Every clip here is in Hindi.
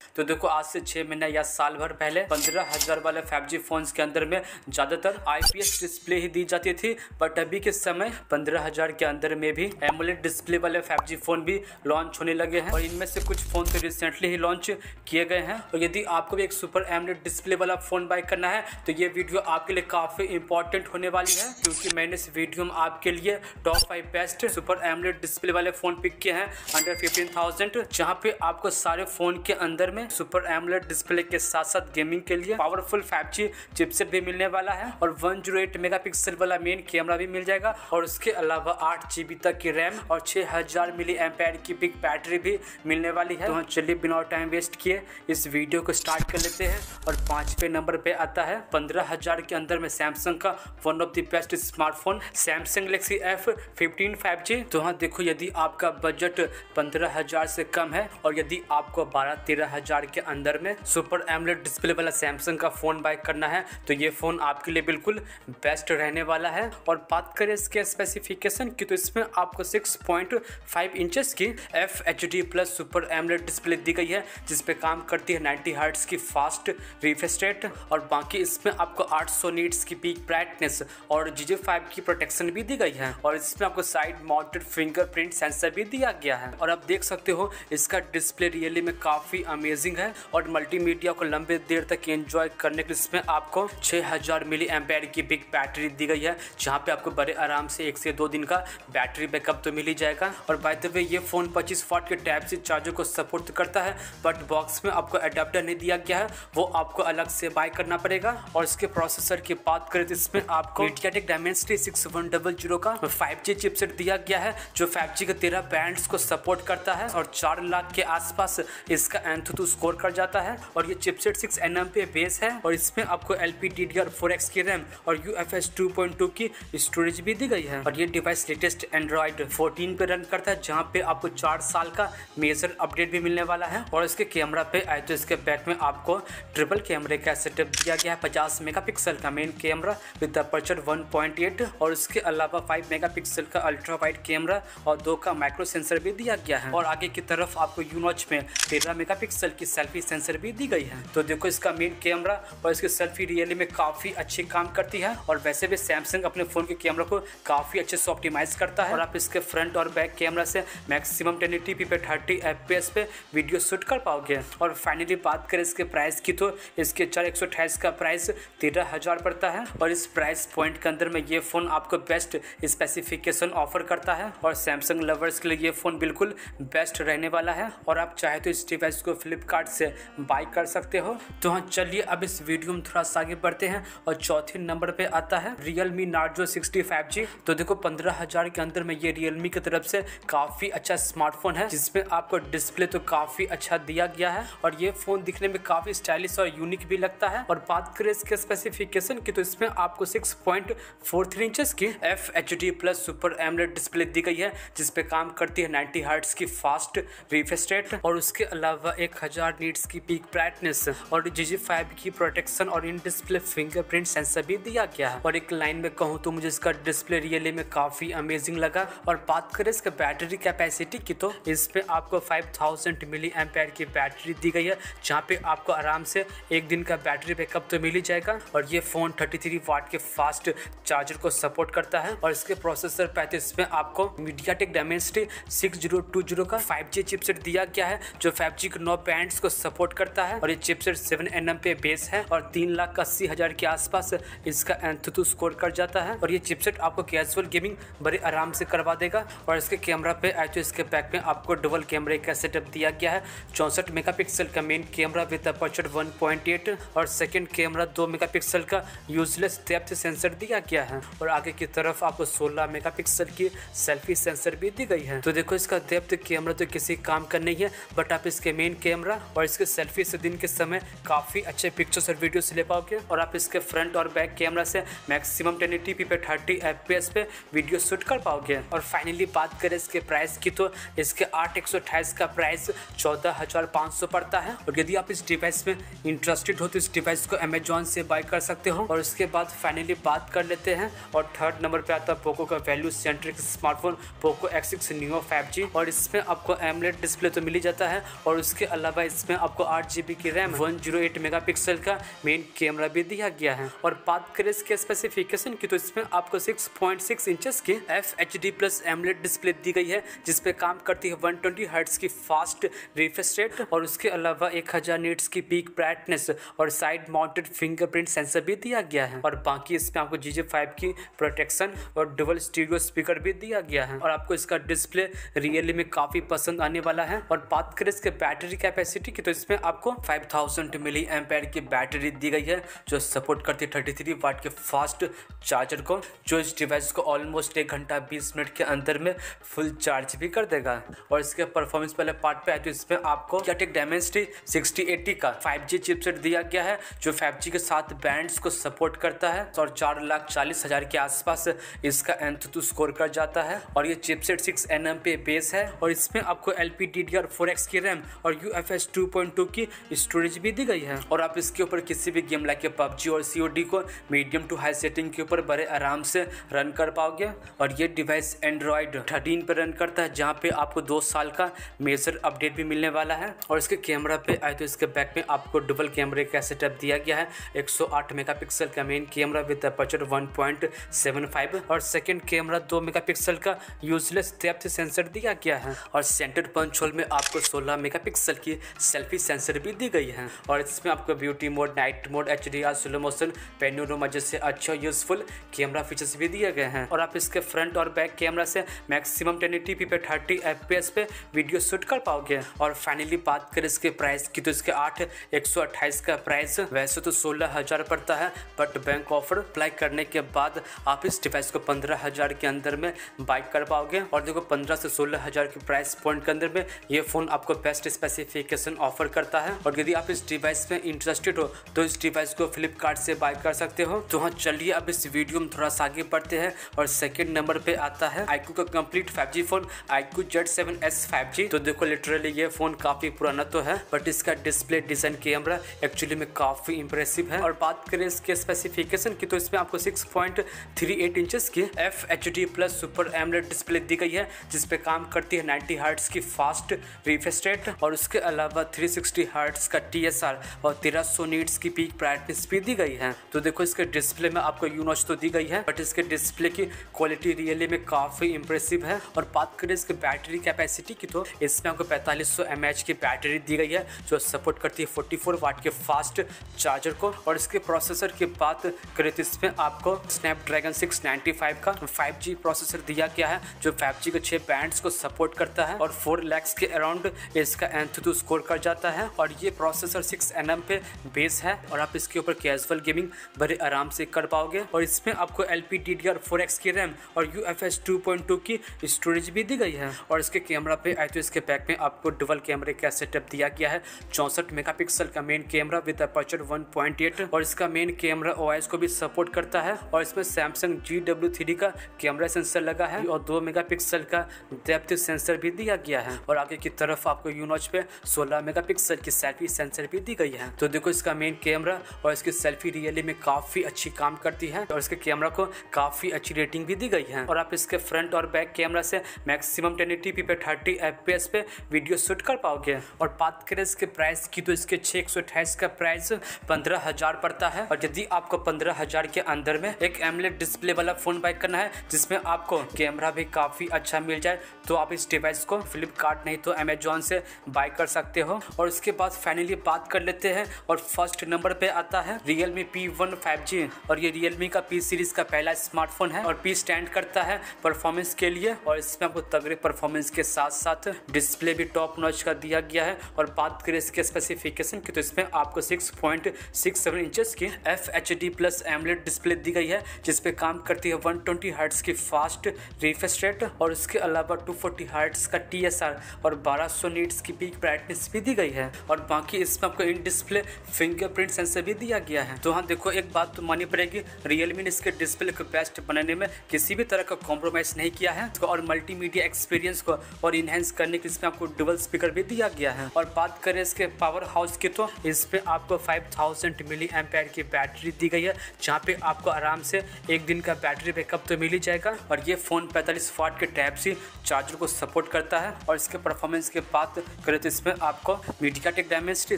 तो देखो आज से 6 महीना या साल भर पहले 15,000 वाले 5G फोन्स के अंदर में ज़्यादातर IPS डिस्प्ले ही दी जाती थी, बट अभी के समय 15,000 के अंदर में भी एमोलेड डिस्प्ले वाले 5G फोन भी लॉन्च होने लगे हैं। और इनमें से कुछ फोन तो रिसेंटली ही लॉन्च किए गए हैं। और यदि आपको भी एक सुपर एमोलेड डिस्प्ले वाला फोन बाय करना है तो ये वीडियो आपके लिए काफ़ी इंपॉर्टेंट होने वाली है, क्योंकि मैंने इस वीडियो में आपके लिए top 5 best super AMOLED display वाले फोन पिक किए हैं अंडर 15,000, जहाँ पे आपको सारे फोन के अंदर में सुपर एमोलेड डिस्प्ले के साथ साथ गेमिंग के लिए पावरफुल 5G चिपसेट भी मिलने वाला है और 108 मेगापिक्सल वाला मेन कैमरा भी मिल जाएगा। और उसके अलावा 8 GB तक की रैम और 6000 मिली एम्पेयर की बिग बैटरी भी मिलने वाली है। तो चलिए बिना टाइम वेस्ट किए इस वीडियो को स्टार्ट कर लेते हैं। और 5वें नंबर पे आता है 15,000 के अंदर में सैमसंग का one of the best smartphone Samsung Galaxy F15 5G। तो हाँ देखो, यदि आपका बजट 15,000 से कम है और यदि आपको 12-13 हजार के अंदर में सुपर एमोलेड डिस्प्ले वाला सैमसंग का फोन बाय करना है तो ये फोन आपके लिए बिल्कुल बेस्ट रहने वाला है। और बात करें इसके स्पेसिफिकेशन की तो इसमें आपको 6.5 इंचेस की FHD plus super AMOLED display दी गई है, जिसपे काम करती है 90 हर्ट्ज की फास्ट रिफ्रेश रेट। और बाकी इसमें आपको 800 नीट्स की पीक ब्राइटनेस और GG5 की प्रोटेक्शन भी दी गई है। और इसमें आपको साइड माउंटेड फिंगरप्रिंट सेंसर भी दिया गया है। और आप देख सकते हो इसका डिस्प्ले रियली में काफी अमेजिंग है और मल्टीमीडिया को लंबे देर तक एंजॉय करने के लिए इसमें आपको 6000 मिली एम्पेयर की बिग बैटरी दी गई है, जहां पे आपको बड़े आराम से 1 से 2 दिन का बैटरी बैकअप तो मिल ही जाएगा। और बाय द वे ये फोन 25 वाट के टाइप सी चार्जर को सपोर्ट करता है, बट बॉक्स में आपको अडेप्टर नहीं दिया गया है, वो आपको अलग से बाय करना पड़ेगा। और इसके प्रोसेसर की बात करें तो इसमें आपको मीडियाटेक डायमेंसिटी 6100 का 5G चिपसेट दिया गया है, जो 5G के 13 बैंड्स को सपोर्ट करता है और 4 लाख के आसपास इसका एंथुतु स्कोर कर जाता है। और ये चिपसेट 6nm पे बेस है और इसमें आपको LPDDR4X की रैम और UFS 2.2 की स्टोरेज भी दी गई है। और ये डिवाइस लेटेस्ट एंड्रॉइड 14 पे रन करता है, जहां पे आपको 4 साल का मेजर अपडेट भी मिलने वाला है। और इसके कैमरा पे आए तो इसके बैक में आपको ट्रिपल कैमरे का सेटअप दिया गया है, 50 मेगापिक्सल का मेन कैमरा विद अपर्चर 1.8 और उसके अलावा 5 मेगापिक्सल का अल्ट्रा वाइड कैमरा और 2 का माइक्रो सेंसर भी दिया गया है। और आगे की तरफ आपको यूनॉच में 13 मेगापिक्सल की सेल्फी सेंसर भी दी गई है। तो देखो इसका मेन कैमरा और इसकी सेल्फी रियली में काफी अच्छी काम करती है। और वैसे भी सैमसंग अपने फोन के कैमरा को काफी अच्छे से ऑप्टिमाइज करता है। और आप इसके फ्रंट और बैक कैमरा से मैक्सिमम 1080p पे 30 FPS पे वीडियो शूट कर पाओगे। और फाइनली बात करें इसके प्राइस की तो इसके 4128 का प्राइस 13,000 पड़ता है। और इस प्राइस पॉइंट के अंदर में ये फोन आपको बेस्ट स्पेसिफिकेशन ऑफर करता है और सैमसंग लवर्स के लिए ये फोन बिल्कुल बेस्ट रहने वाला है। और आप चाहे तो इस डिवाइस को फ्लिपकार्ट से बाय कर सकते हो। तो हाँ चलिए अब इस वीडियो में थोड़ा सा आगे बढ़ते हैं। और चौथे नंबर पे आता है Realme Narzo 60 5G। तो देखो 15,000 के अंदर में ये Realme की तरफ से काफी अच्छा स्मार्टफोन है, जिसमें आपको डिस्प्ले तो काफी अच्छा दिया गया है और ये फोन दिखने में काफी स्टाइलिश और यूनिक भी लगता है। और बात करें इसके स्पेसिफिकेशन की तो इसमें आपको 6.43 इंचेस की FHD plus super AMOLED display दी गई है, जिसपे काम करती है 90 हर्ट्ज की फास्ट रिफ्रेश रेट और उसके अलावा 1000 नीट्स की पीक ब्राइटनेस और GG5 की प्रोटेक्शन और इन डिस्प्ले फिंगरप्रिंट सेंसर भी दिया गया है। और एक लाइन में कहूँ तो मुझे इसका डिस्प्ले रियली में काफी अमेजिंग लगा। और बात करें इसका बैटरी कैपेसिटी की तो इस पे आपको 5000 मिली एम्पेयर की बैटरी दी गई है, जहाँ पे आपको आराम से 1 दिन का बैटरी बैकअप तो मिल ही जाएगा। और ये फोन 33 वाट के फास्ट चार्जर को सपोर्ट करता है। और इसके प्रोसेसर पे इसमें आपको मीडियाटेक डायमेंसिटी 6020 का 5G चिपसेट दिया गया है, जो 5G के 9 बैंड्स को सपोर्ट करता है। और ये चिपसेट 7nm पे बेस है और 3,80,000 के आसपास इसका एंथुतु स्कोर कर जाता है। और ये चिपसेट आपको कैजुअल गेमिंग बड़े आराम से करवा देगा। और इसके कैमरा पे आए तो इसके बैक में आपको डबल कैमरे का सेटअप दिया गया है, 64 मेगापिक्सल का मेन कैमरा विद अपर्चर 1.8 और सेकंड कैमरा 2 मेगापिक्सल का यूजलेस डेप्थ सेंसर दिया गया है। और आगे की तरफ आपको 16 मेगापिक्सल की सेल्फी सेंसर भी दी गई है। तो देखो इसका डेप्थ कैमरा तो किसी काम का नहीं है, बट आप इसके मेन कैमरा और इसके सेल्फी से दिन के समय काफी अच्छे पिक्चर्स और वीडियोस ले पाओगे। और आप इसके फ्रंट और बैक कैमरा से मैक्सिमम 1080p पे 30 FPS पे वीडियो शूट कर पाओगे। और फाइनली बात करें इसके प्राइस की तो इसके 8128 का प्राइस 14,500 पड़ता है। और यदि आप इस डिवाइस में इंटरेस्टेड हो तो इस डिवाइस को अमेजॉन से बाय कर सकते हो। और उसके बाद फाइनली बात कर लेते हैं और थर्ड नंबर पे आता है पोको का value centric smartphone Poco X6 Neo 5G। और इसमें आपको एमोलेड डिस्प्ले तो मिल ही जाता है और उसके अलावा अलावा इसमें आपको 8GB की रैम, 108 मेगापिक्सल का मेन कैमरा भी दिया गया है। और बात करें इसके स्पेसिफिकेशन की तो इसमें आपको 6.6 इंचेस की FHD प्लस एमोलेड डिस्प्ले दी गई है, जिसपे काम करती है 120 हर्ट्ज की फास्ट रिफ्रेश रेट, और उसके अलावा 1000 निट्स की पीक ब्राइटनेस और साइड माउंटेड फिंगरप्रिंट सेंसर भी दिया गया है। और बाकी इसमें आपको GG5 की प्रोटेक्शन और डबल स्टीरियो स्पीकर भी दिया गया है। और आपको इसका डिस्प्ले रियली में काफी पसंद आने वाला है। और बात करें इसके बैटरी कैपेसिटी की तो इसमें आपको 5000 मिली एम्पेयर की बैटरी दी गई है, जो सपोर्ट करती है 33 वाट के फास्ट चार्जर को, जो इस डिवाइस को ऑलमोस्ट 1 घंटा 20 मिनट के अंदर में फुल चार्ज भी कर देगा। और इसके परफॉर्मेंस पहले पार्ट पे आए तो इसमें आपको MediaTek Dimensity 6080 का 5G चिपसेट दिया गया है, जो 5G के साथ बैंड्स को सपोर्ट करता है। और 4,40,000 के आसपास इसका एंथुतु स्कोर कर जाता है। और ये चिपसेट 6nm पे बेस है। और इसमें आपको LPDDR4X की रैम और UFS 2.2 की स्टोरेज भी दी गई है। और आप इसके ऊपर किसी भी गेम लाइक PUBG और COD को मीडियम टू हाई सेटिंग के ऊपर बड़े आराम से रन कर पाओगे। और ये डिवाइस Android 13 पे रन करता है, जहाँ पे आपको 2 साल का मेजर अपडेट भी मिलने वाला है। और इसके कैमरा पे आए तो इसके बैक में आपको डबल कैमरे का सेटअप दिया गया है। 108 मेगापिक्सल का मेन कैमरा विद अपर्चर 1.75 और सेकंड कैमरा 2 मेगापिक्सल का यूजलेस डेप्थ सेंसर दिया गया है। और सेंटर पंच होल में आपको 16 मेगापिक्सल की सेल्फी सेंसर भी दी गई है। और इसमें आपको beauty mode, night mode, HDR, slow motion, panorama जैसे अच्छे यूजफुल कैमरा फीचर्स भी दिए गए हैं। और आप इसके फ्रंट और बैक कैमरा से मैक्सिमम 1080p पे 30 FPS पे वीडियो शूट कर पाओगे। और फाइनली बात करें इसके प्राइस की तो इसके 8/128 का प्राइस वैसे तो 16,000 पड़ता है, बट बैंक ऑफर अप्लाई करने के बाद आप इस डिवाइस को 15,000 के अंदर में बाई कर पाओगे। और देखो 15 से 16,000 के प्राइस पॉइंट के अंदर में ये फोन आपको बेस्ट स्पेसिफिकेशन ऑफर करता है। और यदि आप इस डिवाइस में इंटरेस्टेड हो तो इस डिवाइस को फ्लिपकार्ट से बाय कर सकते हो। तो हाँ, चलिए अब इस वीडियो में थोड़ा सा आगे बढ़ते हैं। और सेकंड नंबर पे आता है iQOO का complete 5G phone iQOO Z7S 5G। तो देखो लिटरली ये फोन काफी पुराना तो है, बट इसका डिस्प्ले डिजाइन कैमरा एक्चुअली में काफी इंप्रेसिव है। और बात करें इसके स्पेसिफिकेशन की तो इसमें आपको 6.38 इंचेस की FHD plus super AMOLED display दी गई है, जिसपे काम करती है 90 हर्ट्ज की फास्ट रिफ्रेश रेट। और उसके अलावा 360 हर्ट्ज का TSR और 1300 नीट्स की पीक ब्राइटनेस भी दी गई है। तो देखो इसके डिस्प्ले में आपको U-notch तो दी गई है, बट इसके डिस्प्ले की क्वालिटी रियली में काफी इंप्रेसिव है। और बात करें इसके बैटरी कैपेसिटी की तो इसमें आपको 4500 mAh की बैटरी दी गई है, जो सपोर्ट करती है 44 वाट के फास्ट चार्जर को। और इसके प्रोसेसर की बात करें तो इसमें आपको स्नैपड्रैगन 695 का 5G प्रोसेसर दिया गया है, जो 5G के 6 बैंड्स को सपोर्ट करता है। और 4 lakhs के अराउंड इसका एंथुतु स्कोर कर जाता है। और ये प्रोसेसर 6nm पे बेस है। और आप इसके ऊपर कैजुअल गेमिंग बड़े आराम से कर पाओगे। और इसमें आपको LPDDR4X की रैम और UFS 2.2 की स्टोरेज भी दी गई है। और इसके कैमरा पे आए तो इसके बैक में आपको डबल कैमरे का सेटअप दिया गया है। 64 मेगापिक्सल का मेन कैमरा विद अपर्चर 1.8 और इसका मेन कैमरा OIS को भी सपोर्ट करता है। और इसमें Samsung GW3 का कैमरा सेंसर लगा है और 2 मेगापिक्सल का डेप्थ सेंसर भी दिया गया है। और आगे की तरफ आपको U-notch पे 16 मेगापिक्सल की सेल्फी सेंसर भी दी गई है। तो देखो इसका मेन कैमरा और इसकी सेल्फी रियली में काफी अच्छी काम करती है। और इसके कैमरा को काफी अच्छी रेटिंग भी दी गई है। और आप इसके फ्रंट और बैक कैमरा से मैक्सिमम 1080p पे 30 FPS पे वीडियो शूट कर पाओगे। और बात करें इसके प्राइस की तो इसके 6/128 का प्राइस 15,000 पड़ता है। और यदि आपको 15,000 के अंदर में एक एमोलेड डिस्प्ले वाला फोन बाय करना है, जिसमें आपको कैमरा भी काफी अच्छा मिल जाए, तो आप इस डिवाइस को फ्लिपकार्ट नहीं तो अमेजॉन से बाय कर सकते हो। और उसके बाद फाइनली बात कर लेते हैं। और फर्स्ट नंबर पे आता है Realme P1 5G। और ये Realme का P सीरीज का पहला स्मार्टफोन है। और P स्टैंड करता है परफॉर्मेंस के लिए। और इसमें आपको तगड़े परफॉर्मेंस के साथ साथ डिस्प्ले भी टॉप नॉच का दिया गया है। और बात करें इसके स्पेसिफिकेशन की तो इसमें आपको 6.67 इंचेस की FHD प्लस एमोलेड डिस्प्ले दी गई है, जिसपे काम करती है 120 हर्ट्ज की फास्ट रिफ्रेश रेट। और इसके अलावा 240 हर्ट्ज का TSR और 1200 नीट्स की पीक ब्राइटनेस भी दी गई है। और बाकी इसमें आपको इन डिस्प्ले फिंगरप्रिंट सेंसर भी दिया गया है। तो हाँ देखो, एक बात तो माननी पड़ेगी, Realme ने इसके डिस्प्ले को बेस्ट बनाने में किसी भी तरह का कॉम्प्रोमाइज नहीं किया है। और मल्टीमीडिया एक्सपीरियंस को और इनहेंस करने के इसमें आपको डबल स्पीकर भी दिया गया है। और बात करें इसके पावर हाउस की तो इसमें आपको 5000 मिली एम्पेयर की बैटरी दी गई है, जहाँ पे आपको आराम से एक दिन का बैटरी बैकअप तो मिल ही जाएगा। और ये फोन 45 वाट के टाइप सी चार्जर को सपोर्ट करता है। और इसके परफॉर्मेंस की बात करें तो इसमें आपको मीडियाटेक डायमेंसिटी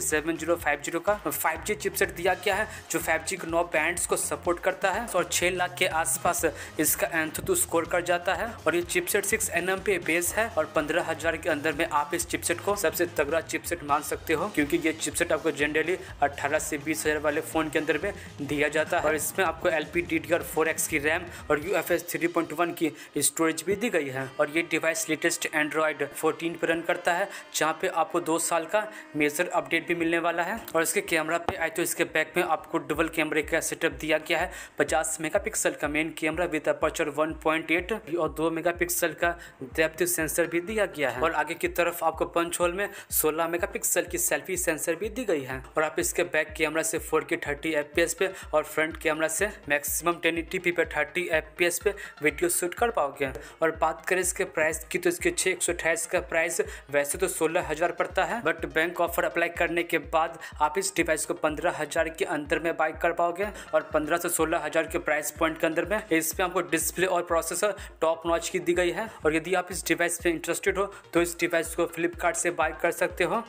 7050 का 5G चिपसेट दिया गया है जो 5G के 9 बैंड्स को सपोर्ट करता है और 6 लाख के आसपास इसका एंथुतु स्कोर कर जाता है। और ये चिपसेट 6 nm पे बेस है और 15,000 के अंदर में आप इस चिपसेट को सबसे तगड़ा चिपसेट मान सकते हो, क्योंकि ये चिपसेट आपको जनरली 18 से 20,000 वाले फोन के अंदर में दिया जाता है। और इसमें आपको LPDDR4X की रैम और UFS 3.1 की स्टोरेज भी दी गई है। और ये डिवाइस लेटेस्ट एंड्रॉयड 14 पे रन करता है, जहाँ पे आपको 2 साल का मेजर अपडेट भी मिलने वाला है। और इसके कैमरा पे आए तो इसके बैक में आपको डबल कैमरे का सेटअप दिया गया है। 50 मेगापिक्सल का मेन कैमरा विद अपर्चर 1.8 और 2 मेगापिक्सल का डेप्थ सेंसर भी दिया गया है। और आगे की तरफ आपको पंच होल में 16 मेगापिक्सल की सेल्फी सेंसर भी दी गई है। और आप इसके बैक कैमरा से 4K 30 FPS पे और फ्रंट कैमरा से मैक्सिमम 1080p पे 30 FPS पे वीडियो शूट कर पाओगे। और बात करें इसके प्राइस की तो इसके 128 का प्राइस वैसे तो 16,000 पड़ता है, बट बैंक ऑफर अप्लाई करने के बाद आप इस डिवाइस को 15,000 के अंदर में बाय कर पाओगे। और 15 से 16,000 के प्राइस पॉइंट के अंदर में इसमें आपको डिस्प्ले और प्रोसेसर टॉप नॉच की दी गई है। और यदि आप इस डिवाइस पे इंटरेस्टेड हो तो इस डिवाइस को फ्लिपकार्ट से बाय कर सकते हो।